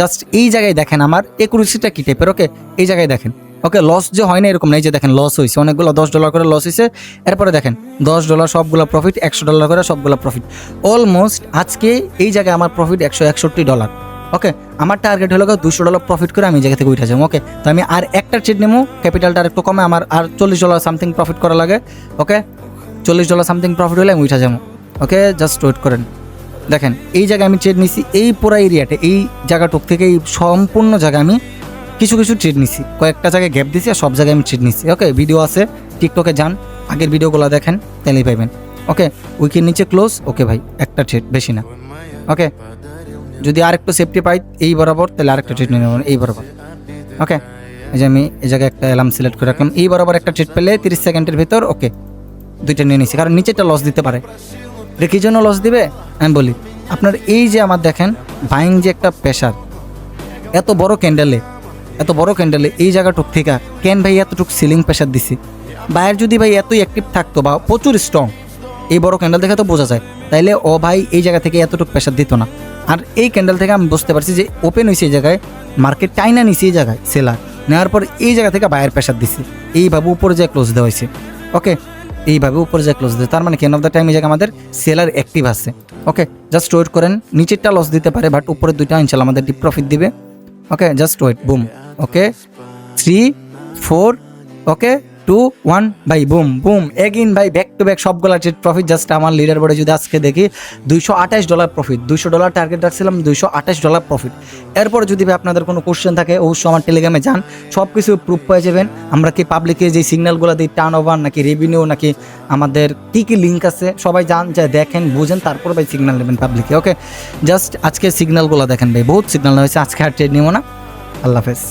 Just এই জায়গায় দেখেন আমার একুরেসিটা কি টাইপের। ওকে, এই জায়গায় দেখেন। ওকে, লস যে হয় না এরকম না, এই যে দেখেন লস হয়েছে অনেকগুলো, $10 করে লস হয়েছে। এরপরে দেখেন $10 সবগুলো প্রফিট, $100 করে সবগুলো প্রফিট। অলমোস্ট আজকে এই জায়গায় আমার প্রফিট $161। ওকে, আমার টার্গেট হলো $200 প্রফিট করে আমি এই জায়গা থেকে উঠে যাবো। ওকে, তো আমি আর একটা ট্রেড নেবো, ক্যাপিটালটা আর একটু কমে, আমার আর $40 সামথিং প্রফিট করা লাগে। ওকে, $40 সামথিং প্রফিট হলে আমি উঠে যাবো। ওকে, জাস্ট ওয়েট করেন। দেখেন এই জায়গায় আমি ট্রেড নিছি, এই পুরো এরিয়াতে এই জায়গাটুক থেকে এই সম্পূর্ণ জায়গায় আমি কিছু কিছু ট্রেড নিছি, কয়েকটা জায়গায় গ্যাপ দিছি আর সব জায়গায় আমি ট্রেড নিছি। ওকে, ভিডিও আছে, টিকটকে যান, আগের ভিডিওগুলো দেখেন, তাহলেই পাইবেন। ওকে, উইকের নিচে ক্লোজ। ওকে ভাই, একটা ট্রেড, বেশি না। ওকে, যদি আরেকটু সেফটি পাই এই বরাবর, তাহলে আরেকটা ট্রেড নিয়ে নেবেন এই বরাবর। ওকে, এই যে আমি এই জায়গায় একটা অ্যালার্ম সিলেক্ট করে রাখলাম, এই বরাবর একটা ট্রেড পেলে 30 সেকেন্ডের ভিতর। ওকে, দুইটা নিয়ে নিছি, কারণ নিচেটা লস দিতে পারে। এটা কী জন্য লস দিবে আমি বলি, আপনার এই যে আমার দেখেন বাইং যে একটা প্রেশার, এত বড় ক্যান্ডেলে এই জায়গাটুক থেকে কেন ভাই এতটুকু সিলিং প্রেশার দিছি। বাইরের যদি ভাই এতই অ্যাক্টিভ থাকতো বা প্রচুর স্ট্রং, এই বড় ক্যান্ডেল দেখে তো বোঝা যায়, তাইলে ও ভাই এই জায়গা থেকে এতটুকু প্রেশার দিত না। আর এই ক্যান্ডেল থেকে আমি বুঝতে পারছি যে ওপেন হয়েছে এই জায়গায়, মার্কেট টাইনা নিছে এই জায়গায় সেলার, নেওয়ার পর এই জায়গা থেকে বায়ের প্রেশার দিছি, এইভাবে উপরে যায় ক্লোজ দেওয়া হয়েছে। ওকে, এইভাবে উপরে যায় ক্লোজ দেয়, তার মানে কেন অফ দ্য টাইম এই জায়গায় আমাদের সেলার অ্যাক্টিভ আছে। ওকে, জাস্ট ওয়েট করেন, নিচেরটা লস দিতে পারে বাট উপরের দুইটা ইনশাল্লাহ আমাদের ডিপ প্রফিট দিবে। ওকে, জাস্ট ওয়েট, বুম। ওকে, 3 4 ওকে 2 1 ভাই, বুম বুম এগেইন ভাই, ব্যাক টু ব্যাক সবগুলা ট্রেড প্রফিট। জাস্ট আমার লিডার বোর্ডে যদি আজকে দেখি $228 প্রফিট, $200 টার্গেট রাখছিলাম, $228 প্রফিট। এরপর যদি ভাই আপনাদের কোনো কোশ্চেন থাকে অবশ্যই আমার টেলিগ্রামে যান, সব কিছু প্রুফ পেয়ে যাবেন। আমরা কি পাবলিকে যে সিগন্যালগুলো দিই, টার্ন ওভার নাকি রেভিনিউ নাকি আমাদের কী কী লিঙ্ক আছে, সবাই যান, যা দেখেন বুঝেন, তারপর ভাই সিগন্যাল নেবেন পাবলিকে। ওকে, জাস্ট আজকে সিগন্যালগুলো দেখেন ভাই, বহুত সিগন্যাল হয়েছে, আজকে আর ট্রেড নিব না। আল্লাহ হাফেজ।